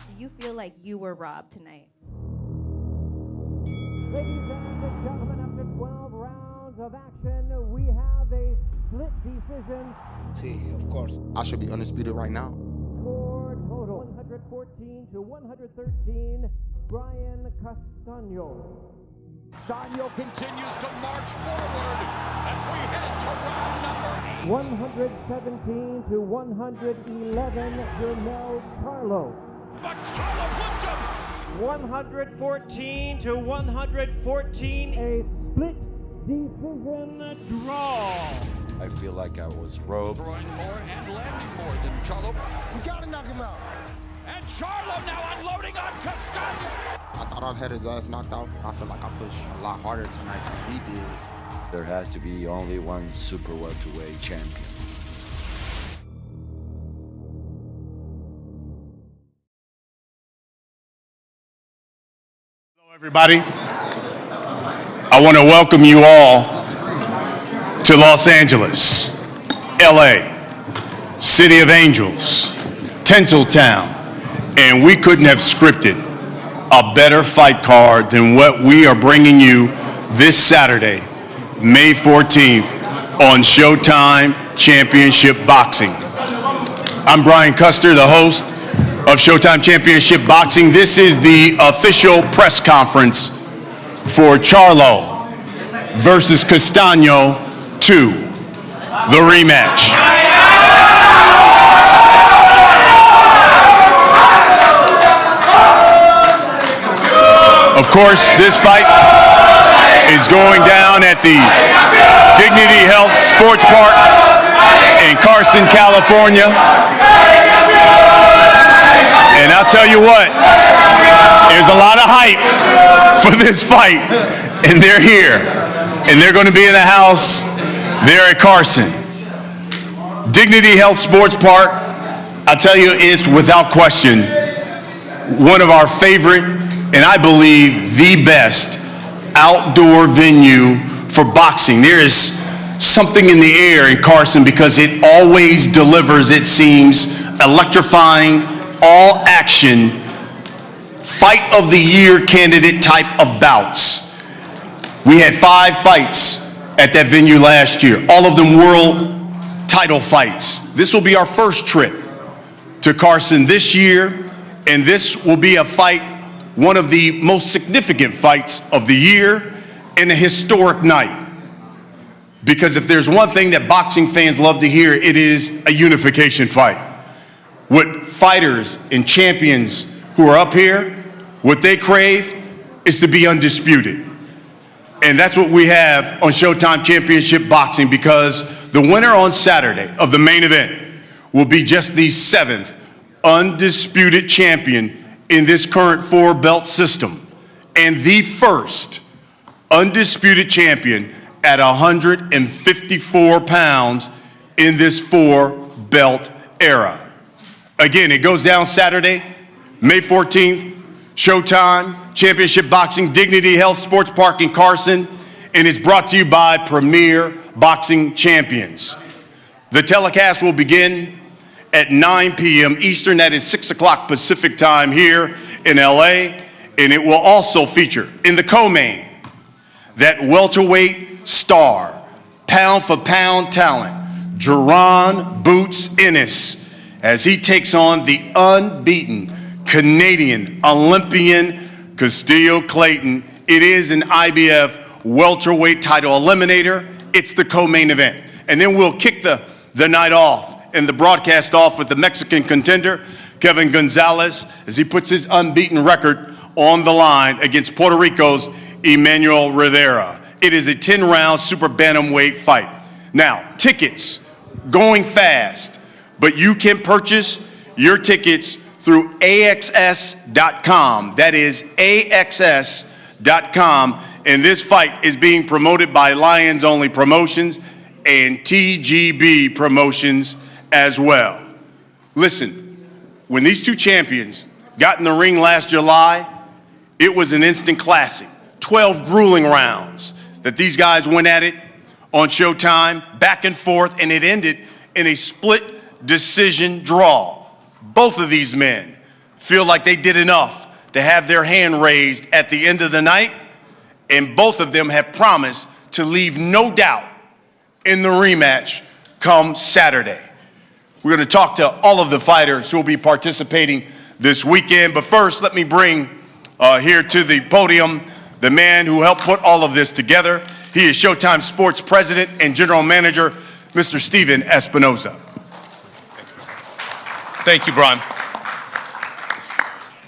Do you feel like you were robbed tonight? Ladies and gentlemen, after 12 rounds of action, we have a split decision. See, of course. I should be undisputed right now. Score total 114 to 113. Brian Castano. Castano continues to march forward as we head to round number 8. 117 to 111. Jermell Charlo. But Charlo flipped him. 114 to 114. A split decision draw. I feel like I was robbed. Throwing more and landing more than Charlo. We gotta knock him out. And Charlo now unloading on Castano. I thought I'd had his ass knocked out. I feel like I pushed a lot harder tonight than he did. There has to be only one super welterweight champion. Hello, everybody. I want to welcome you all to Los Angeles, LA, City of Angels, Tinseltown, and we couldn't have scripted a better fight card than what we are bringing you this Saturday, May 14th, on Showtime Championship Boxing. I'm Brian Custer, the host of Showtime Championship Boxing. This is the official press conference for Charlo versus Castano 2, the rematch. Of course, this fight is going down at the Dignity Health Sports Park in Carson, California. And I'll tell you what, there's a lot of hype for this fight, and they're here. And they're going to be in the house there at Carson. Dignity Health Sports Park, I'll tell you, is without question one of our favorite, and I believe the best outdoor venue for boxing. There is something in the air in Carson because it always delivers, it seems, electrifying, all action, fight of the year candidate type of bouts. We had 5 fights at that venue last year, all of them world title fights. This will be our first trip to Carson this year, and this will be a fight, one of the most significant fights of the year and a historic night. Because if there's one thing that boxing fans love to hear, it is a unification fight. What fighters and champions who are up here, what they crave is to be undisputed. And that's what we have on Showtime Championship Boxing, because the winner on Saturday of the main event will be just the 7th undisputed champion in this current 4-belt system, and the first undisputed champion at 154 pounds in this 4-belt era. Again, it goes down Saturday, May 14th, Showtime Championship Boxing, Dignity Health Sports Park in Carson, and it's brought to you by Premier Boxing Champions. The telecast will begin at 9 p.m. Eastern, that is 6 o'clock Pacific time here in LA, and it will also feature in the co-main that welterweight star, pound for pound talent, Jerron Boots Ennis, as he takes on the unbeaten Canadian Olympian Castillo Clayton. It is an IBF welterweight title eliminator. It's the co-main event. And then we'll kick the night off and the broadcast off with the Mexican contender, Kevin Gonzalez, as he puts his unbeaten record on the line against Puerto Rico's Emmanuel Rivera. It is a 10-round super bantamweight fight. Now, tickets going fast, but you can purchase your tickets through AXS.com. That is AXS.com. And this fight is being promoted by Lions Only Promotions and TGB Promotions as well. Listen, when these two champions got in the ring last July, it was an instant classic. 12 grueling rounds that these guys went at it on Showtime, back and forth, and it ended in a split decision draw. Both of these men feel like they did enough to have their hand raised at the end of the night, and both of them have promised to leave no doubt in the rematch come Saturday. We're going to talk to all of the fighters who will be participating this weekend, but first let me bring here to the podium the man who helped put all of this together. He is Showtime Sports President and General Manager, Mr. Steven Espinoza. Thank you, Brian.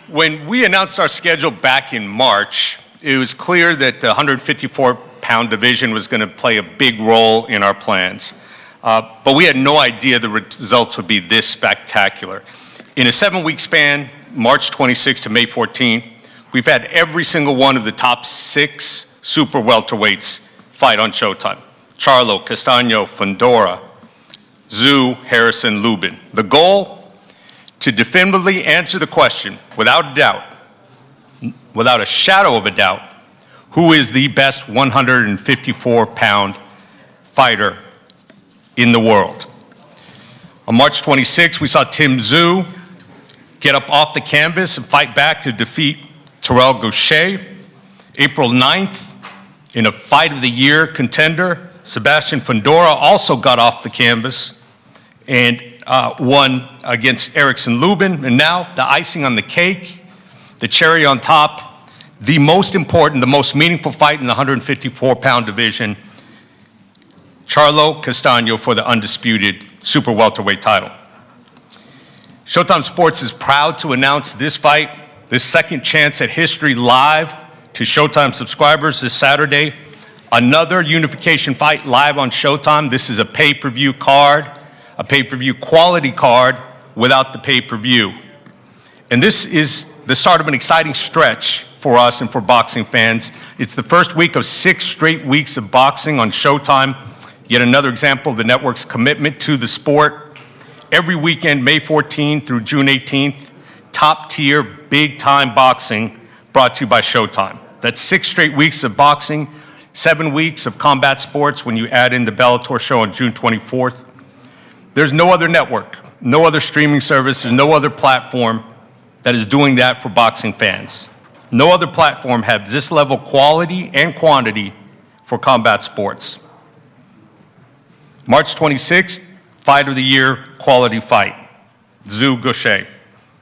When we announced our schedule back in March, it was clear that the 154-pound division was going to play a big role in our plans. But we had no idea the results would be this spectacular. In a 7-week span, March 26 to May 14, we've had every single one of the top 6 super welterweights fight on Showtime. Charlo, Castano, Fundora, Tszyu, Harrison, Lubin. The goal? To definitively answer the question, without a doubt, without a shadow of a doubt, who is the best 154-pound fighter in the world. On March 26, we saw Tim Tszyu get up off the canvas and fight back to defeat Terrell Gausha. April 9th, in a fight of the year contender, Sebastian Fundora also got off the canvas and won against Erickson Lubin. And now the icing on the cake, the cherry on top, the most important, the most meaningful fight in the 154-pound division, Charlo Castano for the undisputed super welterweight title. Showtime Sports is proud to announce this fight, this second chance at history, live to Showtime subscribers this Saturday. Another unification fight live on Showtime. This is a pay-per-view card, a pay-per-view quality card without the pay-per-view. And this is the start of an exciting stretch for us and for boxing fans. It's the first week of 6 straight weeks of boxing on Showtime. Yet another example of the network's commitment to the sport. Every weekend, May 14th through June 18th, top-tier, big-time boxing brought to you by Showtime. That's 6 straight weeks of boxing, 7 weeks of combat sports when you add in the Bellator show on June 24th. There's no other network, no other streaming service, there's no other platform that is doing that for boxing fans. No other platform has this level of quality and quantity for combat sports. March 26th, Fight of the Year, quality fight. Tszyu Gausha.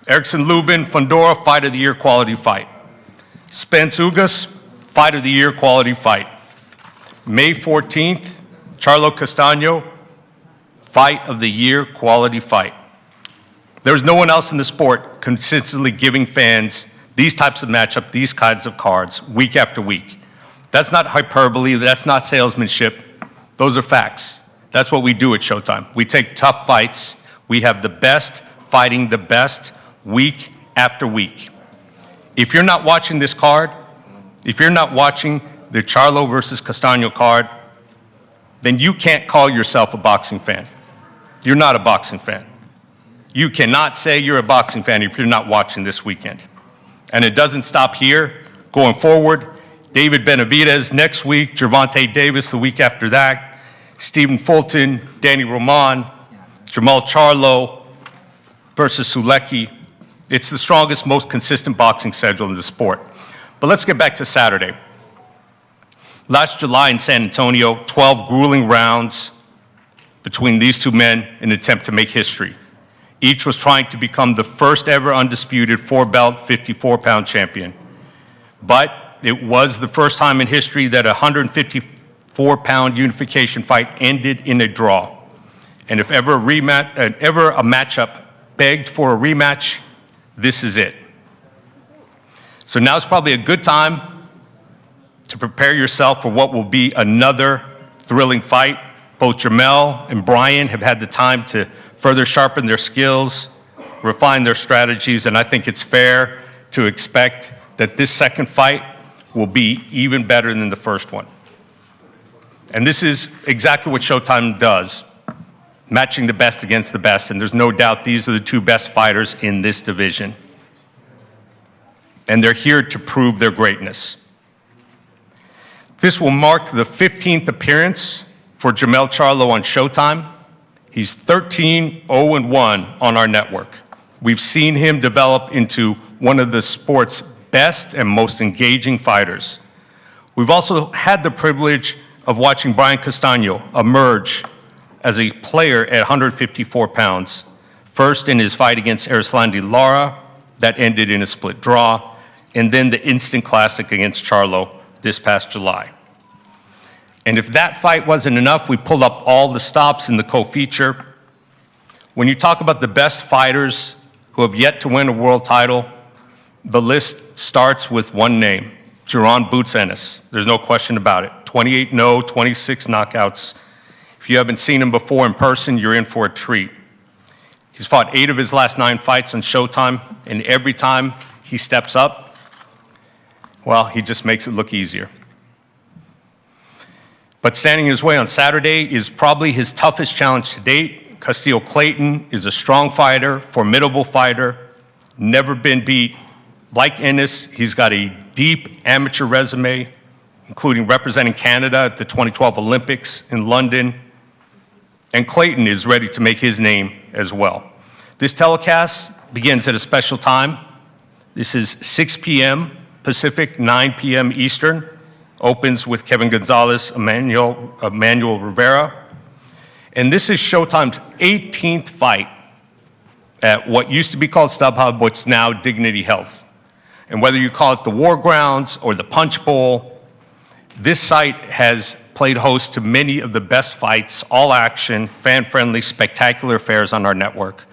Erickson Lubin, Fundora, Fight of the Year, quality fight. Spence Ugas, Fight of the Year, quality fight. May 14th, Charlo Castano, Fight of the Year, quality fight. There's no one else in the sport consistently giving fans these types of matchups, these kinds of cards, week after week. That's not hyperbole, that's not salesmanship, those are facts. That's what we do at Showtime. We take tough fights. We have the best fighting the best week after week. If you're not watching this card, if you're not watching the Charlo versus Castano card, then you can't call yourself a boxing fan. You're not a boxing fan. You cannot say you're a boxing fan if you're not watching this weekend. And it doesn't stop here. Going forward, David Benavidez next week, Gervonta Davis the week after that, Stephen Fulton, Danny Roman, Jermell Charlo versus Sulecki. It's the strongest, most consistent boxing schedule in the sport. But let's get back to Saturday. Last July in San Antonio, 12 grueling rounds between these two men in an attempt to make history. Each was trying to become the first ever undisputed 4-belt, 54-pound champion. But it was the first time in history that a 154-pound unification fight ended in a draw. And if ever a matchup begged for a rematch, this is it. So now's probably a good time to prepare yourself for what will be another thrilling fight. Both Jermell and Brian have had the time to further sharpen their skills, refine their strategies, and I think it's fair to expect that this second fight will be even better than the first one. And this is exactly what Showtime does, matching the best against the best, and there's no doubt these are the two best fighters in this division. And they're here to prove their greatness. This will mark the 15th appearance for Jermell Charlo on Showtime. He's 13-0-1 on our network. We've seen him develop into one of the sport's best and most engaging fighters. We've also had the privilege of watching Brian Castano emerge as a player at 154 pounds, first in his fight against Erislandy Lara, that ended in a split draw, and then the instant classic against Charlo this past July. And if that fight wasn't enough, we pulled up all the stops in the co-feature. When you talk about the best fighters who have yet to win a world title, the list starts with one name, Jaron Boots Ennis. There's no question about it. 28-0, 26 knockouts. If you haven't seen him before in person, you're in for a treat. He's fought 8 of his last 9 fights on Showtime, and every time he steps up, well, he just makes it look easier. But standing in his way on Saturday is probably his toughest challenge to date. Castillo Clayton is a strong fighter, formidable fighter, never been beat. Like Ennis, he's got a deep amateur resume, including representing Canada at the 2012 Olympics in London. And Clayton is ready to make his name as well. This telecast begins at a special time. This is 6 p.m. Pacific, 9 p.m. Eastern. Opens with Kevin Gonzalez, Emmanuel Rivera. And this is Showtime's 18th fight at what used to be called StubHub, what's now Dignity Health. And whether you call it the War Grounds or the Punch Bowl, this site has played host to many of the best fights, all action, fan-friendly, spectacular affairs on our network.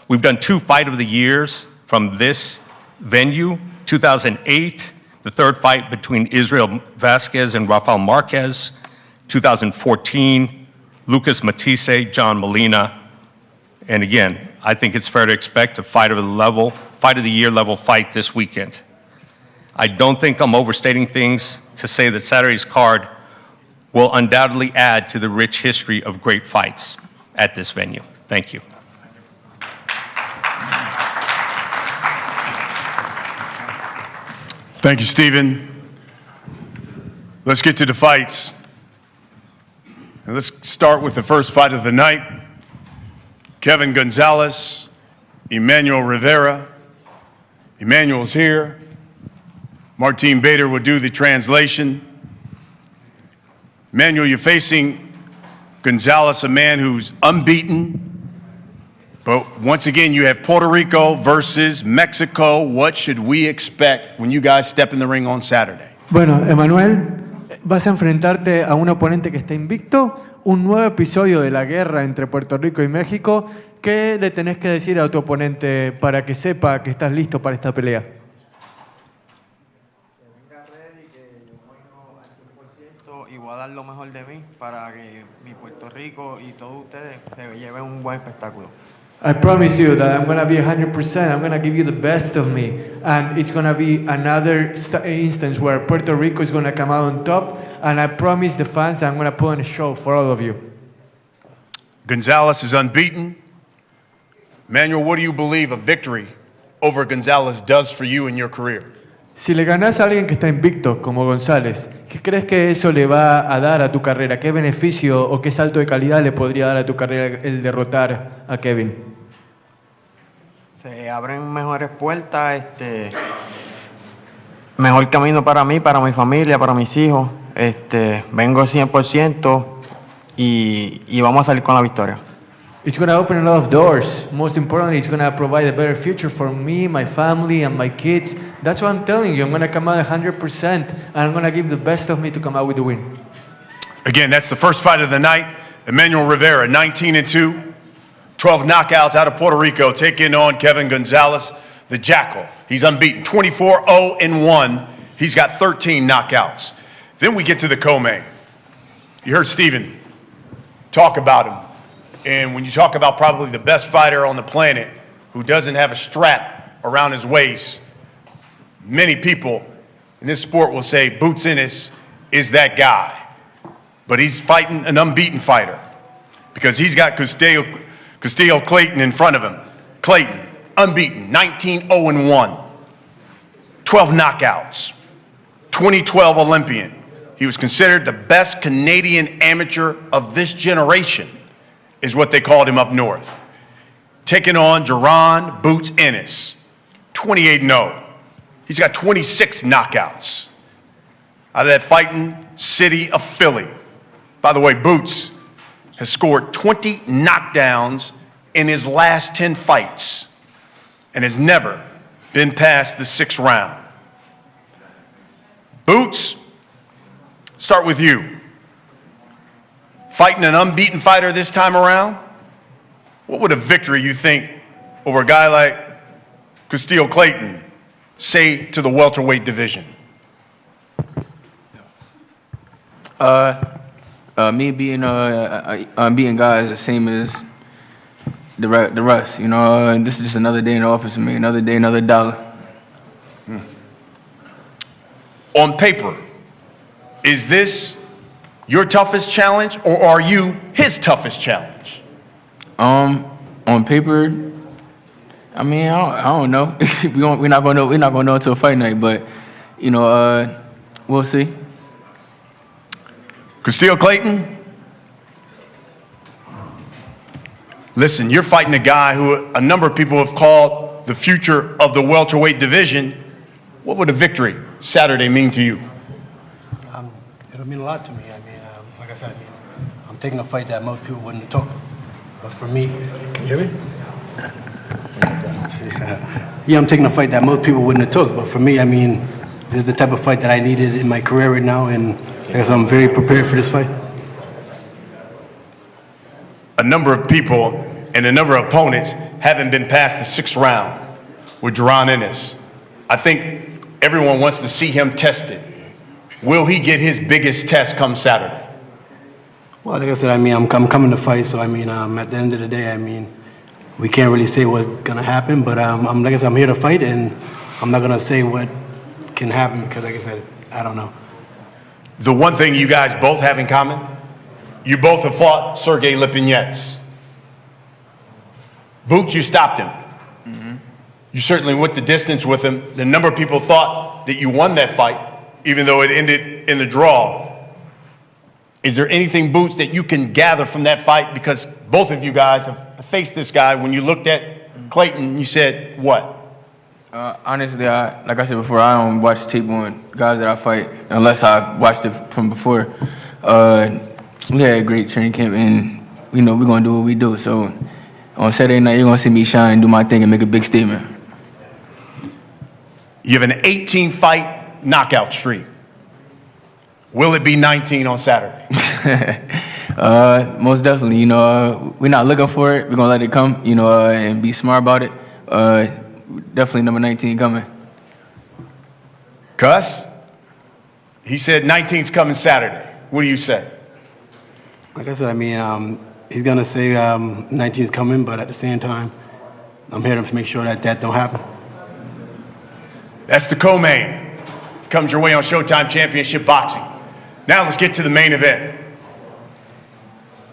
We've done 2 Fight of the Years from this venue, 2008, the 3rd fight between Israel Vasquez and Rafael Marquez, 2014, Lucas Matisse, John Molina. And again, I think it's fair to expect a Fight of the Year level fight this weekend. I don't think I'm overstating things to say that Saturday's card will undoubtedly add to the rich history of great fights at this venue. Thank you. Thank you, Stephen. Let's get to the fights. And let's start with the first fight of the night. Kevin Gonzalez, Emmanuel Rivera. Emmanuel's here. Martin Bader will do the translation. Emmanuel, you're facing Gonzalez, a man who's unbeaten. But once again, you have Puerto Rico versus Mexico. What should we expect when you guys step in the ring on Saturday? Bueno, Emmanuel, vas a enfrentarte a un oponente que está invicto, un nuevo episodio de la guerra entre Puerto Rico y México. ¿Qué le tenés que decir a tu oponente para que sepa que estás listo para esta pelea? Que venga ready, que yo juego al 100% y voy a dar lo mejor de mí para que mi Puerto Rico y todos ustedes se lleven un buen espectáculo. I promise you that I'm going to be 100%. I'm going to give you the best of me. And it's going to be another instance where Puerto Rico is going to come out on top. And I promise the fans that I'm going to put on a show for all of you. Gonzalez is unbeaten. Emmanuel, what do you believe a victory over Gonzalez does for you in your career? Si le ganás a alguien que está invicto, como González, ¿qué crees que eso le va a dar a tu carrera? ¿Qué beneficio o qué salto de calidad le podría dar a tu carrera el derrotar a Kevin? Se abren mejores puertas, mejor camino para mí, para mi familia, para mis hijos. Vengo 100% y vamos a salir con la victoria. It's going to open a lot of doors. Most importantly, it's going to provide a better future for me, my family, and my kids. That's what I'm telling you. I'm going to come out 100%, and I'm going to give the best of me to come out with the win. Again, that's the first fight of the night. Emmanuel Rivera, 19-2. 12 knockouts out of Puerto Rico, taking on Kevin Gonzalez, the Jackal. He's unbeaten, 24-0-1. He's got 13 knockouts. Then we get to the co-main. You heard Stephen talk about him. And when you talk about probably the best fighter on the planet who doesn't have a strap around his waist, many people in this sport will say Boots Ennis is that guy. But he's fighting an unbeaten fighter because he's got Castillo Clayton in front of him. Clayton, unbeaten, 19-0-1, 12 knockouts, 2012 Olympian. He was considered the best Canadian amateur of this generation, is what they called him up north. Taking on Jerron Boots Ennis, 28-0. He's got 26 knockouts out of that fighting city of Philly. By the way, Boots has scored 20 knockdowns in his last 10 fights and has never been past the 6th round. Boots, start with you. Fighting an unbeaten fighter this time around, what would a victory you think over a guy like Castano Clayton say to the welterweight division? Me beating guys the same as the rest, you know. And this is just another day in the office for me. Another day, another dollar. On paper, is this your toughest challenge, or are you his toughest challenge? On paper, I mean, I don't know. We're not gonna know until fight night. But you know, we'll see. Castano Clayton, listen, you're fighting a guy who a number of people have called the future of the welterweight division. What would a victory Saturday mean to you? It'll mean a lot to me. I mean, like I said, I'm taking a fight that most people wouldn't have took. But for me, can you hear me? Yeah, I'm taking a fight that most people wouldn't have took. But for me, I mean, this is the type of fight that I needed in my career right now, and I guess I'm very prepared for this fight. A number of people and a number of opponents haven't been past the 6th round with Jerron Ennis. I think everyone wants to see him tested. Will he get his biggest test come Saturday? Well, like I said, I mean, I'm coming to fight, so I mean, at the end of the day, I mean, we can't really say what's gonna happen, but like I said, I'm here to fight, and I'm not gonna say what can happen because, like I said, I don't know. The one thing you guys both have in common, you both have fought Sergey Lipinets. Boots, you stopped him. Mm-hmm. You certainly went the distance with him. The number of people thought that you won that fight, even though it ended in the draw. Is there anything, Boots, that you can gather from that fight? Because both of you guys have faced this guy. When you looked at Clayton, you said what? Honestly, like I said before, I don't watch tape on guys that I fight unless I've watched it from before. We had a great training camp, and we know we're going to do what we do. So on Saturday night, you're going to see me shine, do my thing, and make a big statement. You have an 18-fight knockout streak. Will it be 19 on Saturday? Most definitely. You know, we're not looking for it. We're going to let it come, you know, and be smart about it. Definitely number 19 coming. Cuss? He said 19's coming Saturday. What do you say? Like I said, I mean, he's gonna say 19's coming, but at the same time, I'm here to make sure that that don't happen. That's the co-main. Comes your way on Showtime Championship Boxing. Now let's get to the main event.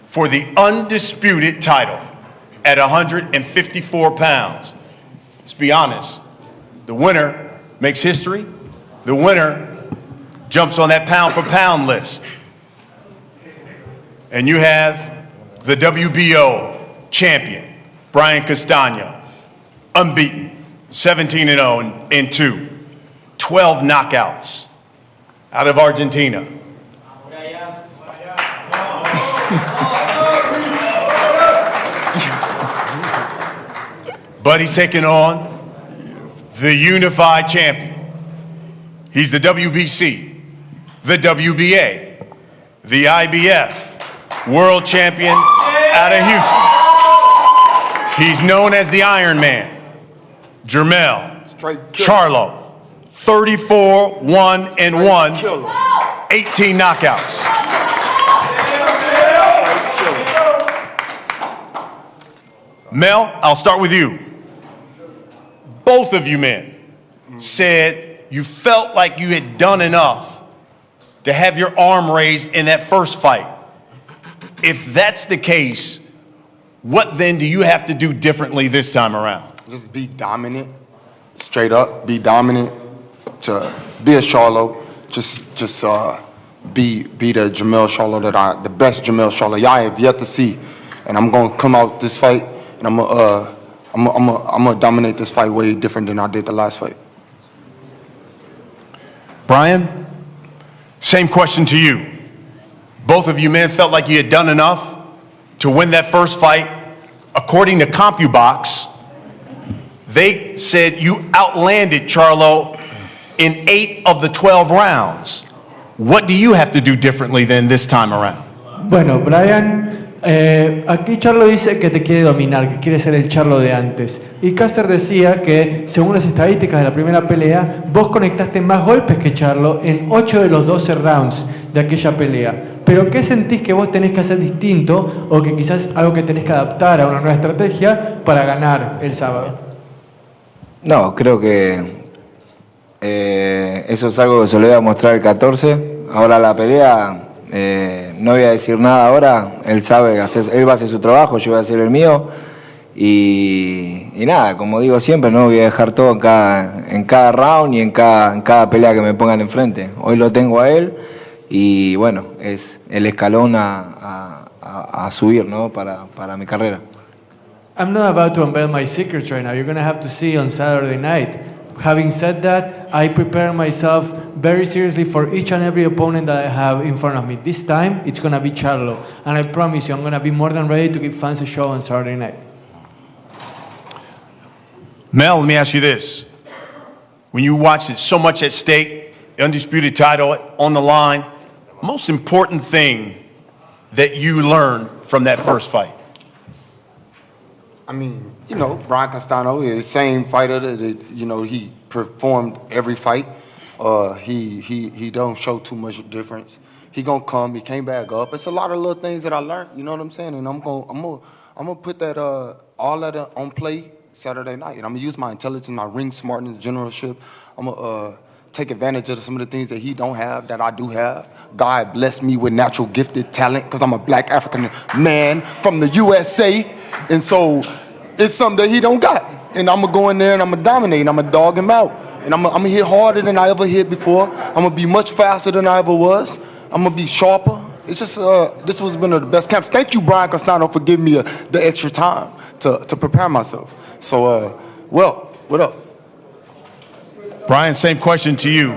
For the undisputed title at 154 pounds. Let's be honest, the winner makes history. The winner jumps on that pound-for-pound list. And you have the WBO champion, Brian Castano, unbeaten, 17-0 in 2, 12 knockouts out of Argentina. But he's taking on the unified champion. He's the WBC, the WBA, the IBF world champion out of Houston. He's known as the Iron Man, Jermell Charlo, 34-1-1, 18 knockouts. Mel, I'll start with you. Both of you men said you felt like you had done enough to have your arm raised in that first fight. If that's the case, what then do you have to do differently this time around? Just be dominant, straight up, be dominant, to be a Charlo, just be the Jermell Charlo the best Jermell Charlo y'all have yet to see, and I'm gonna come out this fight and I'm gonna dominate this fight way different than I did the last fight. Brian, same question to you. Both of you men felt like you had done enough to win that first fight. According to CompuBox, they said you outlanded Charlo in 8 of the 12 rounds. What do you have to do differently than this time around? Bueno, Brian, aquí Charlo dice que te quiere dominar, que quiere ser el Charlo de antes. Y Caster decía que, según las estadísticas de la primera pelea, vos conectaste más golpes que Charlo en 8 de los 12 rounds de aquella pelea. Pero ¿qué sentís que vos tenés que hacer distinto o que quizás algo que tenés que adaptar a una nueva estrategia para ganar el sábado? No, creo que eso es algo que se lo voy a mostrar el 14. Ahora la pelea, no voy a decir nada ahora. Él sabe, él va a hacer su trabajo, yo voy a hacer el mío. Y nada, como digo siempre, no voy a dejar todo en cada round y en cada pelea que me pongan enfrente. Hoy lo tengo a él y bueno, es el escalón a subir, ¿no? para mi carrera. I'm not about to unveil my secrets right now. You're going to have to see on Saturday night. Having said that, I prepare myself very seriously for each and every opponent that I have in front of me. This time, it's going to be Charlo. And I promise you, I'm going to be more than ready to give fans a show on Saturday night. Mel, let me ask you this. When you watched it, so much at stake, the undisputed title on the line, most important thing that you learned from that first fight? I mean, you know, Brian Castano is the same fighter that you know, he performed every fight. He don't show too much difference. He gonna come, he came back up. It's a lot of little things that I learned, you know what I'm saying? And I'm gonna put that all of that on play Saturday night. And I'm gonna use my intelligence, my ring smartness, generalship. I'm gonna take advantage of some of the things that he don't have that I do have. God blessed me with natural gifted talent because I'm a black African man from the USA. And so it's something that he don't got. And I'm gonna go in there and I'm gonna dominate and I'm gonna dog him out. And I'm gonna hit harder than I ever hit before. I'm gonna be much faster than I ever was. I'm gonna be sharper. It's just, this was one of the best camps. Thank you, Brian Castano, for giving me the extra time to prepare myself. So, well, what else? Brian, same question to you.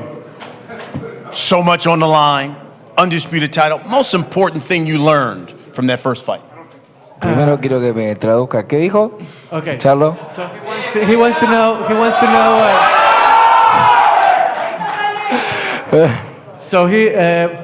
So much on the line, undisputed title. Most important thing you learned from that first fight? Primero quiero que me traduzca. ¿Qué dijo? Okay. Charlo. So he wants to know. So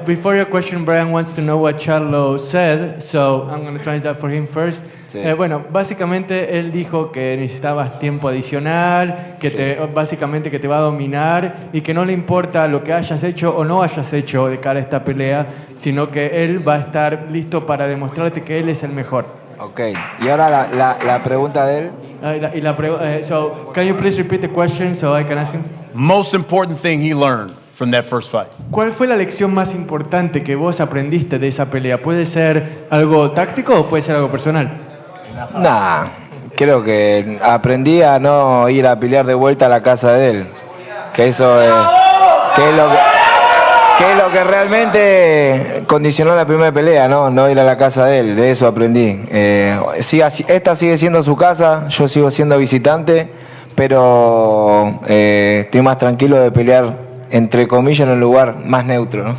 before your question, Brian wants to know what Charlo said. So I'm going to translate that for him first. Sí. Bueno, básicamente él dijo que necesitabas tiempo adicional, que básicamente que te va a dominar y que no le importa lo que hayas hecho o no hayas hecho de cara a esta pelea, sino que él va a estar listo para demostrarte que él es el mejor. Ok, y ahora la pregunta de él. So can you please repeat the question so I can ask him? Most important thing he learned from that first fight? ¿Cuál fue la lección más importante que vos aprendiste de esa pelea? ¿Puede ser algo táctico o puede ser algo personal? Nah, creo que aprendí a no ir a pelear de vuelta a la casa de él. Que eso es lo que realmente condicionó la primera pelea, no ir a la casa de él. De eso aprendí. Esta sigue siendo su casa, yo sigo siendo visitante, pero estoy más tranquilo de pelear, entre comillas, en un lugar más neutro, ¿no?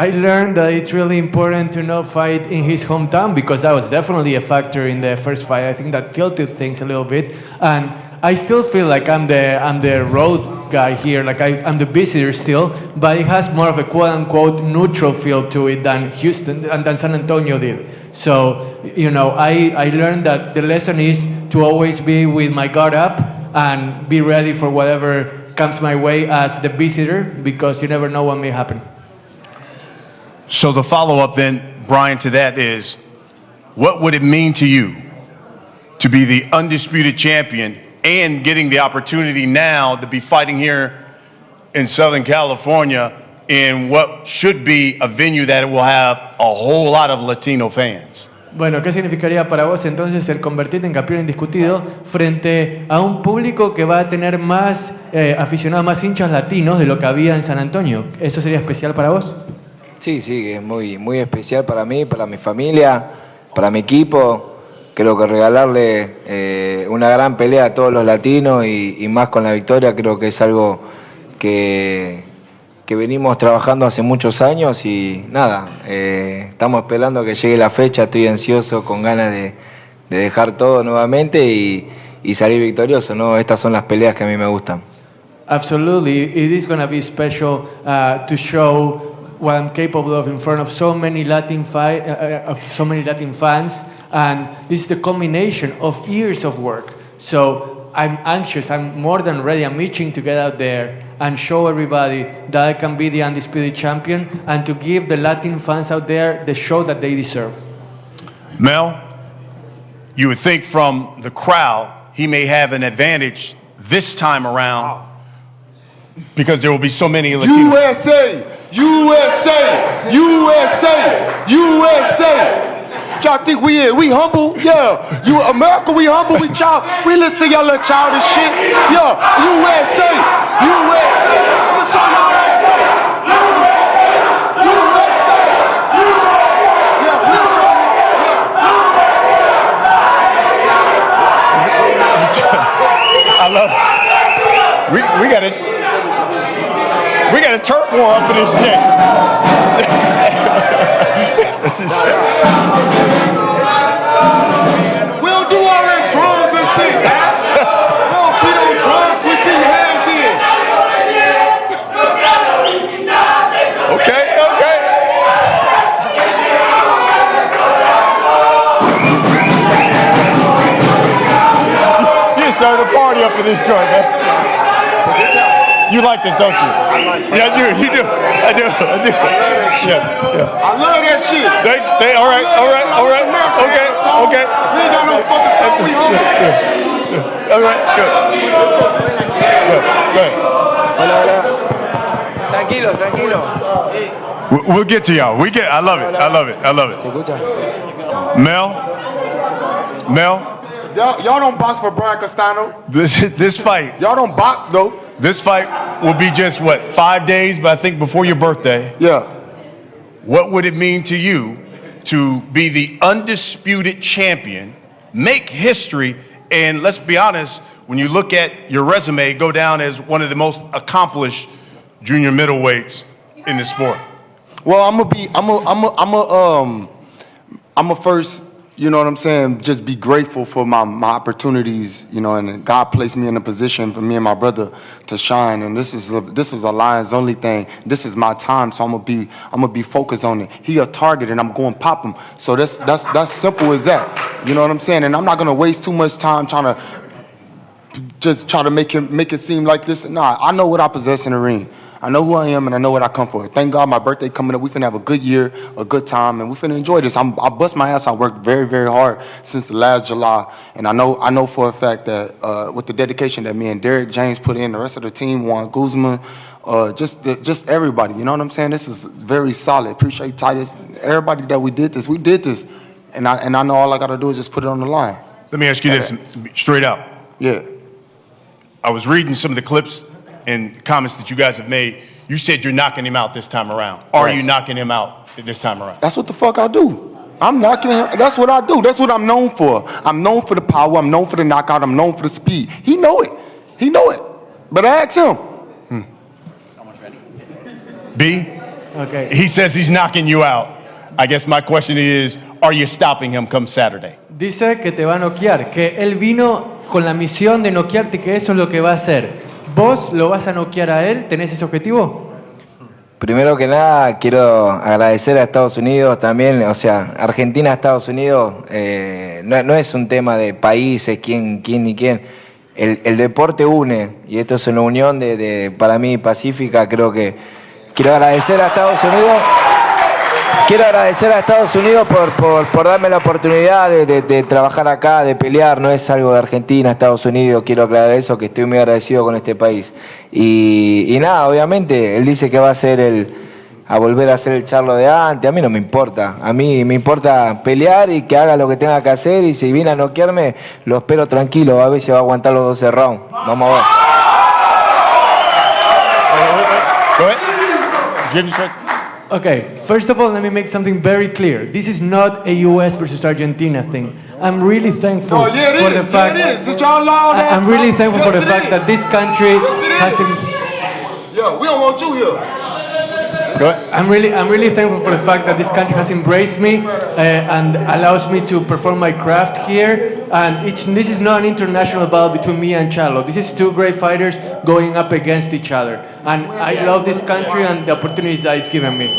I learned that it's really important to not fight in his hometown because that was definitely a factor in the first fight. I think that tilted things a little bit, and I still feel like I'm the road guy here, like I'm the visitor still, but it has more of a quote-unquote neutral feel to it than Houston and than San Antonio did. So, you know, I learned that the lesson is to always be with my guard up and be ready for whatever comes my way as the visitor because you never know what may happen. So the follow-up then, Brian, to that is, what would it mean to you to be the undisputed champion and getting the opportunity now to be fighting here in Southern California in what should be a venue that will have a whole lot of Latino fans? Bueno, ¿qué significaría para vos entonces el convertirte en campeón indiscutido frente a un público que va a tener más aficionados, más hinchas latinos de lo que había en San Antonio? ¿Eso sería especial para vos? Sí, que es muy especial para mí, para mi familia, para mi equipo. Creo que regalarle una gran pelea a todos los latinos y más con la victoria creo que es algo que venimos trabajando hace muchos años y nada, estamos esperando que llegue la fecha, estoy ansioso, con ganas de dejar todo nuevamente y salir victorioso, ¿no? Estas son las peleas que a mí me gustan. Absolutely, it is going to be special to show what I'm capable of in front of so many Latin fans, and this is the combination of years of work. So I'm anxious, I'm more than ready, I'm itching to get out there and show everybody that I can be the undisputed champion and to give the Latin fans out there the show that they deserve. Mel, you would think from the crowd he may have an advantage this time around because there will be so many Latinos. USA! USA! USA! USA! Y'all think we is? We humble? Yeah. You America, we humble, we child. We listen to y'all little childish shit. Yeah. USA! USA! Let's show y'all ass though. USA! Yeah, we show I love it. We got a turf war up in this shit. We don't do all that drums and shit. We don't beat on drums, we beat hands in. Okay. You started a party up in this joint, man. You like this, don't you? I like it. Yeah, you do. I do. I love that shit. Yeah. I love that shit. They all right. Okay. We ain't got no fucking song, we humble. All right, good. Hola. Tranquilo. We'll get to y'all. I love it. Mel. Y'all don't box for Brian Castano. This fight. Y'all don't box though. This fight will be just 5 days, but I think before your birthday. Yeah. What would it mean to you to be the undisputed champion, make history, and let's be honest, when you look at your resume, go down as one of the most accomplished junior middleweights in the sport? Well, I'm a first, you know what I'm saying, just be grateful for my opportunities, you know, and God placed me in a position for me and my brother to shine, and this is a Lions only thing. This is my time, so I'm gonna be focused on it. He a target, and I'm going to pop him. So that's simple as that. You know what I'm saying? And I'm not gonna waste too much time trying to make it seem like this. Nah, I know what I possess in the ring. I know who I am, and I know what I come for. Thank God my birthday coming up. We finna have a good year, a good time, and we finna enjoy this. I bust my ass. I worked very, very hard since the last July, and I know for a fact that with the dedication that me and Derek James put in, the rest of the team, Juan Guzman, just everybody. You know what I'm saying? This is very solid. Appreciate Titus, everybody that we did this, and I know all I gotta do is just put it on the line. Let me ask you this straight out. Yeah. I was reading some of the clips and comments that you guys have made. You said you're knocking him out this time around. Are you knocking him out this time around? That's what the fuck I do. I'm knocking him. That's what I do. That's what I'm known for. I'm known for the power. I'm known for the knockout. I'm known for the speed. He know it. But I asked him. B? Okay. He says he's knocking you out. I guess my question is, are you stopping him come Saturday? Dice que te va a noquear, que él vino con la misión de noquearte, que eso es lo que va a hacer. ¿Vos lo vas a noquear a él? ¿Tenés ese objetivo? Primero que nada, quiero agradecer a Estados Unidos también, o sea, Argentina, Estados Unidos, no es un tema de países, quién ni quién. El deporte une, y esto es una unión para mí pacífica. Creo que quiero agradecer a Estados Unidos. Quiero agradecer a Estados Unidos por darme la oportunidad de trabajar acá, de pelear. No es algo de Argentina, Estados Unidos. Quiero aclarar eso, que estoy muy agradecido con este país. Y nada, obviamente, él dice que va a volver a ser el Charlo de antes. A mí no me importa. A mí me importa pelear y que haga lo que tenga que hacer. Y si viene a noquearme, lo espero tranquilo. A ver si va a aguantar los 12 rounds. Vamos a ver. Go ahead. Okay, first of all, let me make something very clear. This is not a U.S. versus Argentina thing. I'm really thankful for the fact. I'm really thankful for the fact that this country has. Yeah, we don't want you here. I'm really thankful for the fact that this country has embraced me and allows me to perform my craft here. And this is not an international battle between me and Charlo. This is two great fighters going up against each other. And I love this country and the opportunities that it's given me.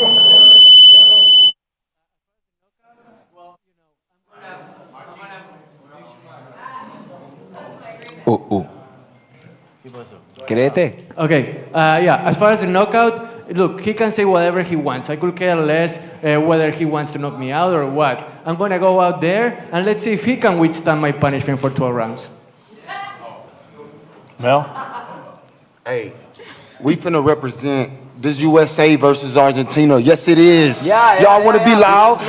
¿Créete? Okay, yeah, as far as the knockout, look, he can say whatever he wants. I could care less whether he wants to knock me out or what. I'm going to go out there and let's see if he can withstand my punishment for 12 rounds. Mel? Hey, we finna represent this USA versus Argentina. Yes, it is. Yeah, y'all want to be loud?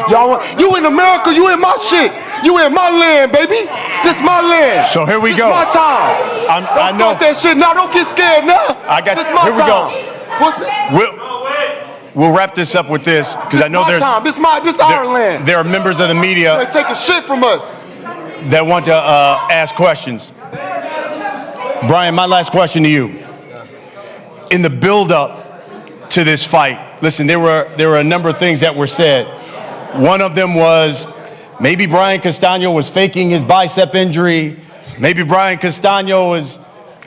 You in America? You in my shit? You in my land, baby? This my land. So here we this go. My time. I know start that shit now. Don't get scared now. I got this you. my Here we time. go. We'll wrap this up with this because I know there's time. This our land. There are members of the media They're taking shit from us that want to ask questions. Brian, my last question to you. In the build-up to this fight, listen, there were a number of things that were said. One of them was maybe Brian Castano was faking his bicep injury. Maybe Brian Castano was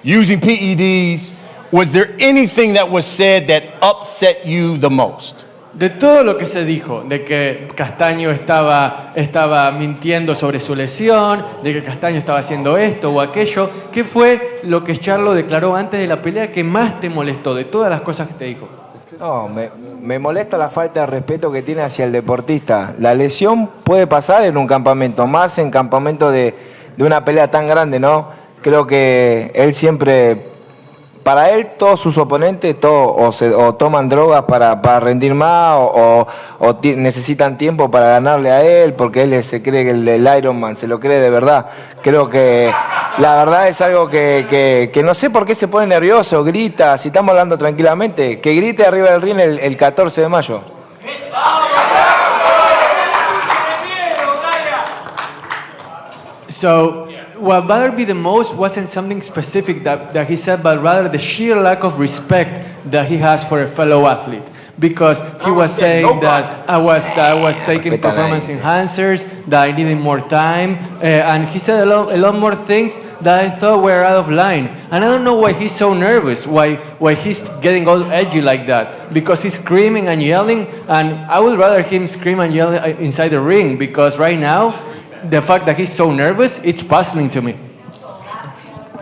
using PEDs. Was there anything that was said that upset you the most? De todo lo que se dijo, de que Castaño estaba mintiendo sobre su lesión, de que Castaño estaba haciendo esto o aquello, ¿qué fue lo que Charlo declaró antes de la pelea que más te molestó de todas las cosas que te dijo? No, me molesta la falta de respeto que tiene hacia el deportista. La lesión puede pasar en un campamento, más en campamento de una pelea tan grande, ¿no? Creo que él siempre... Para él, todos sus oponentes o toman drogas para rendir más o necesitan tiempo para ganarle a él porque él se cree que el Ironman, se lo cree de verdad. Creo que la verdad es algo que no sé por qué se pone nervioso, grita, si estamos hablando tranquilamente, que grite arriba del ring el 14 de mayo. So, what bothered me the most wasn't something specific that he said, but rather the sheer lack of respect that he has for a fellow athlete. Because he was saying that I was taking performance enhancers, that I needed more time, and he said a lot more things that I thought were out of line. And I don't know why he's so nervous, why he's getting all edgy like that. Because he's screaming and yelling, and I would rather him scream and yell inside the ring, because right now, the fact that he's so nervous, it's puzzling to me.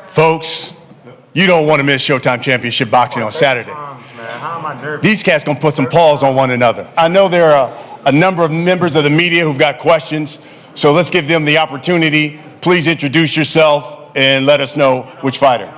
Folks, you don't want to miss Showtime Championship Boxing on Saturday. These cats gonna put some paws on one another. I know there are a number of members of the media who've got questions, so let's give them the opportunity. Please introduce yourself and let us know which fighter.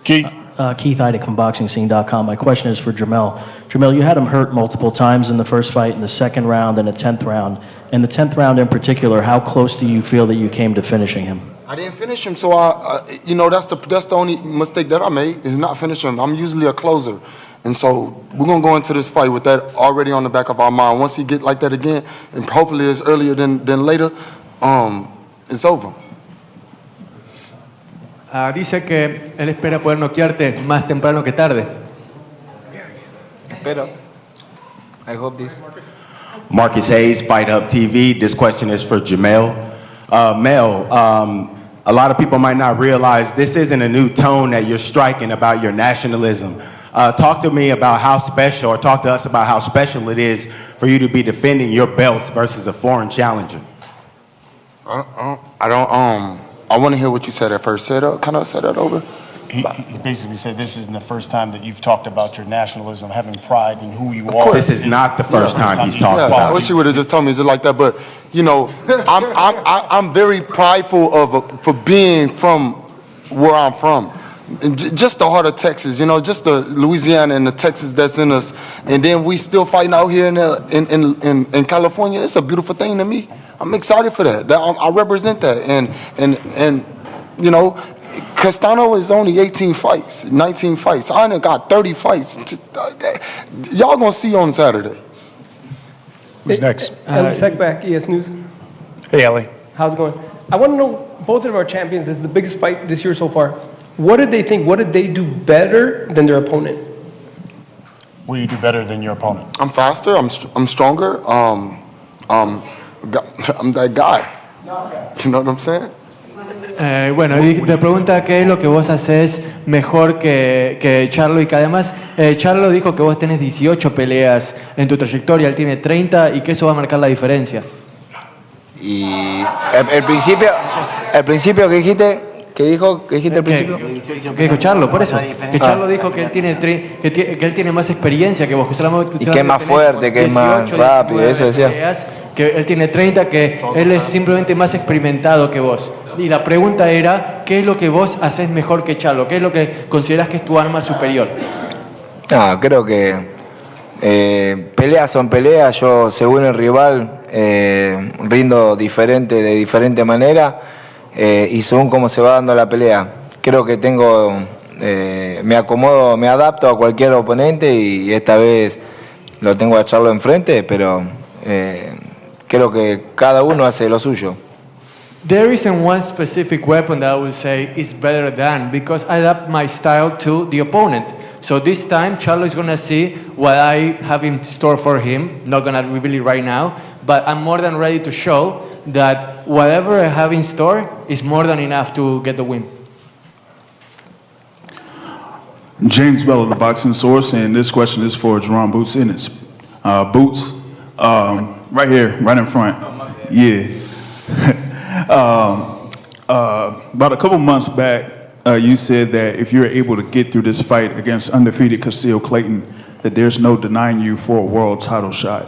Keith? Keith Heidick from BoxingScene.com. My question is for Jermell. Jermell, you had him hurt multiple times in the first fight, in the second round, and the 10th round. In the 10th round in particular, how close do you feel that you came to finishing him? I didn't finish him, so that's the only mistake that I made is not finish him. I'm usually a closer, and so we're gonna go into this fight with that already on the back of our mind. Once he get like that again, and hopefully it's earlier than later, it's over. Dice que él espera poder noquearte más temprano que tarde. Pero, I hope this. Marcus Hayes, Fight Hub TV. This question is for Jermell. Mel, a lot of people might not realize this isn't a new tone that you're striking about your nationalism. Talk to me about how special, or talk to us about how special it is for you to be defending your belts versus a foreign challenger. I want to hear what you said at first. Can I say that over? He basically said this isn't the first time that you've talked about your nationalism, having pride in who you are. This is not the first time he's talked about I wish he would have just told me just like that. But I'm very prideful for being from where I'm from. And just the heart of Texas, just the Louisiana and the Texas that's in us, and then we still fighting out here in California. It's a beautiful thing to me. I'm excited for that. I represent that, and Castano is only 18 fights, 19 fights. I done got 30 fights. Y'all gonna see on Saturday. Who's next? Ellie Seckback, ES News. Hey, Ellie. How's it going? I want to know, both of our champions, this is the biggest fight this year so far. What did they think? What did they do better than their opponent? What do you do better than your opponent? I'm faster. I'm stronger. I'm that guy. You know what I'm saying? Bueno, y te pregunta qué es lo que vos haces mejor que Charlo, y que además Charlo dijo que vos tenés 18 peleas en tu trayectoria, él tiene 30 y que eso va a marcar la diferencia. Y el principio que dijiste, ¿qué dijiste al principio? ¿Qué dijo Charlo? Por eso. Que Charlo dijo que él tiene más experiencia que vos. Y que es más fuerte, que es más rápido, eso decía. Peleas, que él tiene 30, que él es simplemente más experimentado que vos. Y la pregunta era, ¿qué es lo que vos haces mejor que Charlo? ¿Qué es lo que considerás que es tu arma superior? No, creo que peleas son peleas. Yo, según el rival, rindo de diferente manera y según cómo se va dando la pelea. Creo que me acomodo, me adapto a cualquier oponente y esta vez lo tengo a Charlo enfrente, pero creo que cada uno hace lo suyo. There isn't one specific weapon that I would say is better than, because I adapt my style to the opponent. So this time, Charlo is going to see what I have in store for him. Not going to reveal it right now, but I'm more than ready to show that whatever I have in store is more than enough to get the win. James Bell of the Boxing Source, and this question is for Jerome Boots Ennis. Boots, right here, right in front. Yeah. About a couple months back, you said that if you're able to get through this fight against undefeated Castillo Clayton, that there's no denying you for a world title shot.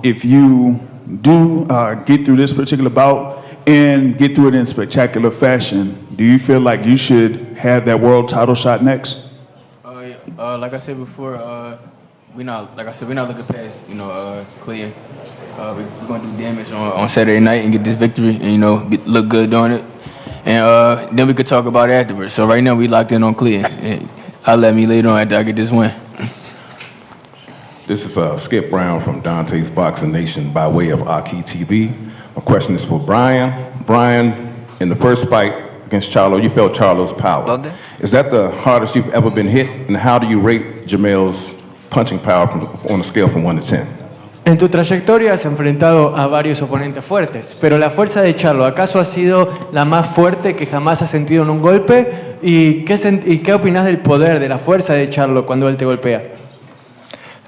If you do get through this particular bout and get through it in spectacular fashion, do you feel like you should have that world title shot next? Like I said before, we're not looking past, Clayton. We're going to do damage on Saturday night and get this victory and, look good doing it. And then we could talk about it afterwards. So right now we locked in on Clayton. I'll let me later on after I get this win. This is Skip Brown from Dante's Boxing Nation by way of Aki TV. My question is for Brian. Brian, in the first fight against Charlo, you felt Charlo's power. Is that the hardest you've ever been hit? And how do you rate Jermell's punching power on a scale from 1 to 10? En tu trayectoria has enfrentado a varios oponentes fuertes, pero la fuerza de Charlo, ¿acaso ha sido la más fuerte que jamás has sentido en un golpe? ¿Y qué opinas del poder, de la fuerza de Charlo cuando él te golpea?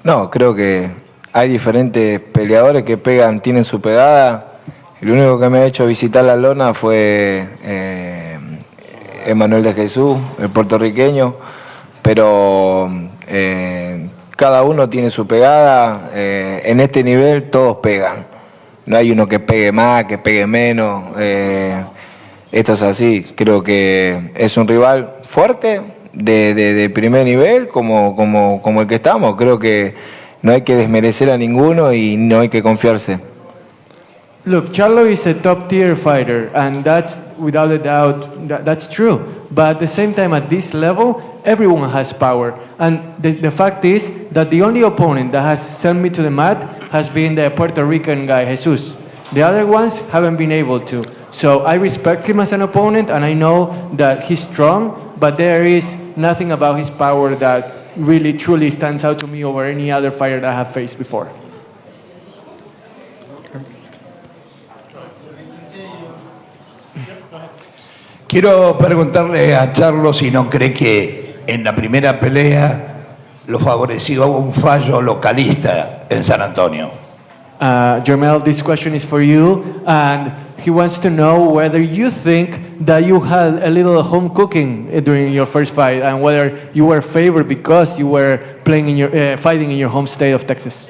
No, creo que hay diferentes peleadores que tienen su pegada. El único que me ha hecho visitar la lona fue Emmanuel de Jesús, el puertorriqueño, pero cada uno tiene su pegada. En este nivel todos pegan. No hay uno que pegue más, que pegue menos. Esto es así. Creo que es un rival fuerte, de primer nivel, como el que estamos. Creo que no hay que desmerecer a ninguno y no hay que confiarse. Look, Charlo is a top-tier fighter, and that's, without a doubt, that's true. But at the same time, at this level, everyone has power. And the fact is that the only opponent that has sent me to the mat has been the Puerto Rican guy, Jesus. The other ones haven't been able to. So I respect him as an opponent, and I know that he's strong, but there is nothing about his power that really, truly stands out to me over any other fighter that I have faced before. Quiero preguntarle a Charlo si no cree que en la primera pelea lo favoreció un fallo localista en San Antonio. Jermell, this question is for you, and he wants to know whether you think that you had a little home cooking during your first fight, and whether you were favored because you were playing in your fighting in your home state of Texas.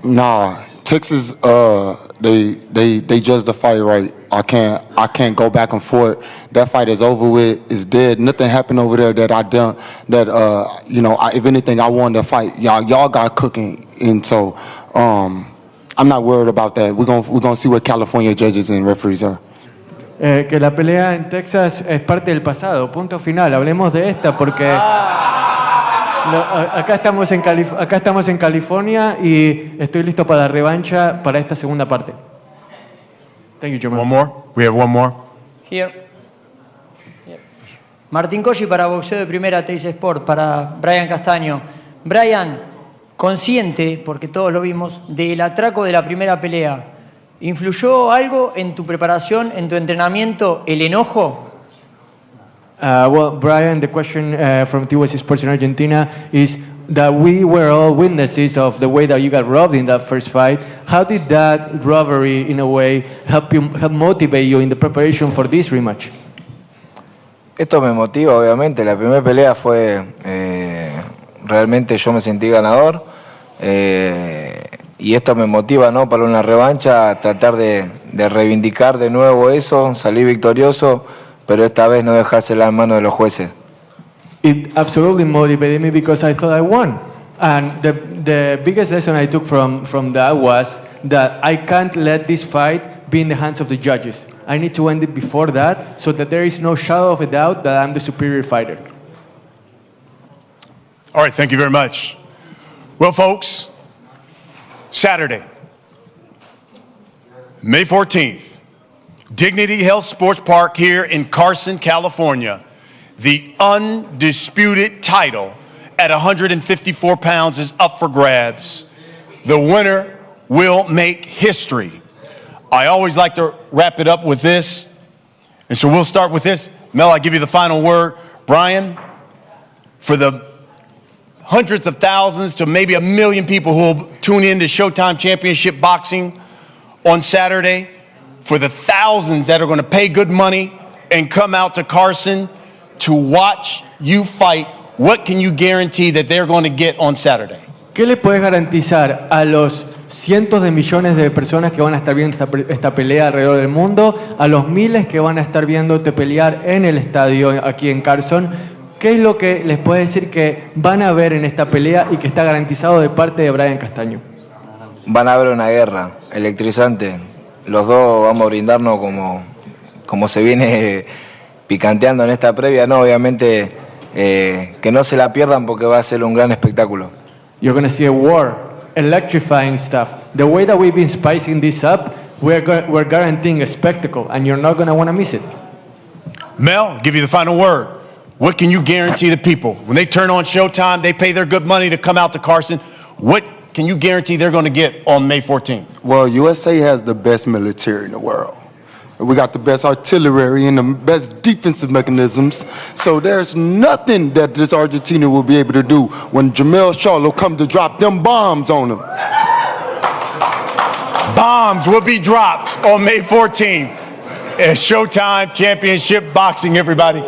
Nah, Texas, they judged the fight right. I can't go back and forth. That fight is over with. It's dead. Nothing happened over there that I done. That if anything, I won the fight. Y'all got cooking, and so I'm not worried about that. We're gonna see what California judges and referees are. que la pelea en Texas es parte del pasado. Punto final. Hablemos de esta porque acá estamos en California y estoy listo para la revancha para esta segunda parte. Thank you, Jermell. One more? We have one more? Here. Martín Colli para Boxeo de Primera, Teis Sport, para Brian Castaño. Brian, consciente, porque todos lo vimos, del atraco de la primera pelea, ¿influyó algo en tu preparación, en tu entrenamiento, el enojo? Well, Brian, the question from TUS Sports in Argentina is that we were all witnesses of the way that you got robbed in that first fight. How did that robbery, in a way, help motivate you in the preparation for this rematch? Esto me motiva, obviamente. La primera pelea fue, realmente yo me sentí ganador. Y esto me motiva, ¿no? Para una revancha, tratar de reivindicar de nuevo eso, salir victorioso, pero esta vez no dejársela en manos de los jueces. It absolutely motivated me because I thought I won. And the biggest lesson I took from that was that I can't let this fight be in the hands of the judges. I need to end it before that so that there is no shadow of a doubt that I'm the superior fighter. All right, thank you very much. Well, folks, Saturday, May 14th, Dignity Health Sports Park here in Carson, California. The undisputed title at 154 pounds is up for grabs. The winner will make history. I always like to wrap it up with this, and so we'll start with this. Mel, I give you the final word. Brian, for the hundreds of thousands to maybe 1 million people who will tune in to Showtime Championship Boxing on Saturday, for the thousands that are going to pay good money and come out to Carson to watch you fight, what can you guarantee that they're going to get on Saturday? ¿Qué le puedes garantizar a los cientos de millones de personas que van a estar viendo esta pelea alrededor del mundo, a los miles que van a estar viéndote pelear en el estadio aquí en Carson? ¿Qué es lo que les puedes decir que van a ver en esta pelea y que está garantizado de parte de Brian Castaño? Van a ver una guerra electrizante. Los dos vamos a brindarnos como se viene picanteando en esta previa, ¿no? Obviamente que no se la pierdan porque va a ser un gran espectáculo. You're going to see a war, electrifying stuff. The way that we've been spicing this up, we're guaranteeing a spectacle, and you're not going to want to miss it. Mel, give you the final word. What can you guarantee the people? When they turn on Showtime, they pay their good money to come out to Carson. What can you guarantee they're going to get on May 14th? Well, USA has the best military in the world. We got the best artillery and the best defensive mechanisms. So there's nothing that this Argentina will be able to do when Jermell Charlo comes to drop them bombs on them. Bombs will be dropped on May 14th at Showtime Championship Boxing, everybody.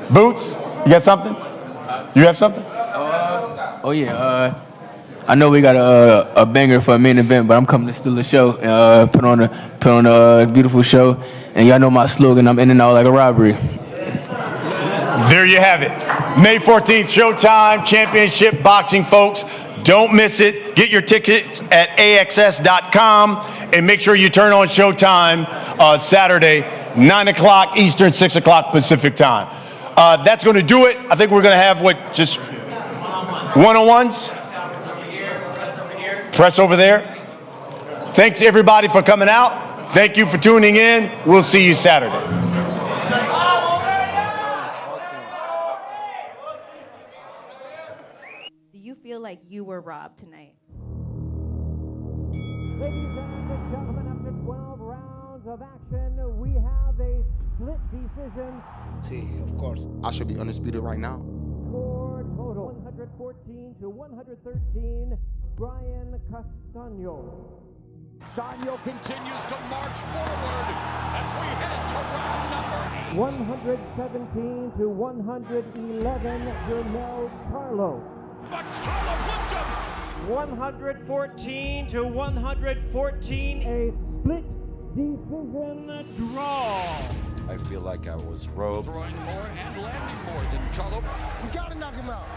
Boots, you got something? You have something? Oh yeah, I know we got a banger for a main event, but I'm coming to steal the show, put on a beautiful show, and y'all know my slogan, I'm in and out like a robbery. There you have it. May 14th, Showtime Championship Boxing, folks. Don't miss it. Get your tickets at axs.com, and make sure you turn on Showtime Saturday, 9 o'clock Eastern, 6 o'clock Pacific time. That's going to do it. I think we're going to have, just one-on-ones? Press over there. Thanks everybody for coming out. Thank you for tuning in. We'll see you Saturday. Do you feel like you were robbed tonight? Ladies and gentlemen, after 12 rounds of action, we have a split decision. See, of course. I should be undisputed right now. Score total 114 to 113. Brian Castano. Castano continues to march forward as we head to round number 8. 117 to 111. Jermell Charlo. But Charlo flipped him. 114 to 114. A split decision draw. I feel like I was robbed. Throwing more and landing more than Charlo. We gotta knock him out.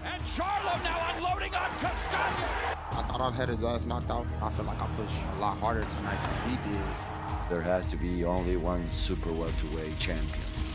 And Charlo now unloading on Castano. I thought I'd had his ass knocked out. I feel like I pushed a lot harder tonight than he did. There has to be only one super welterweight champion.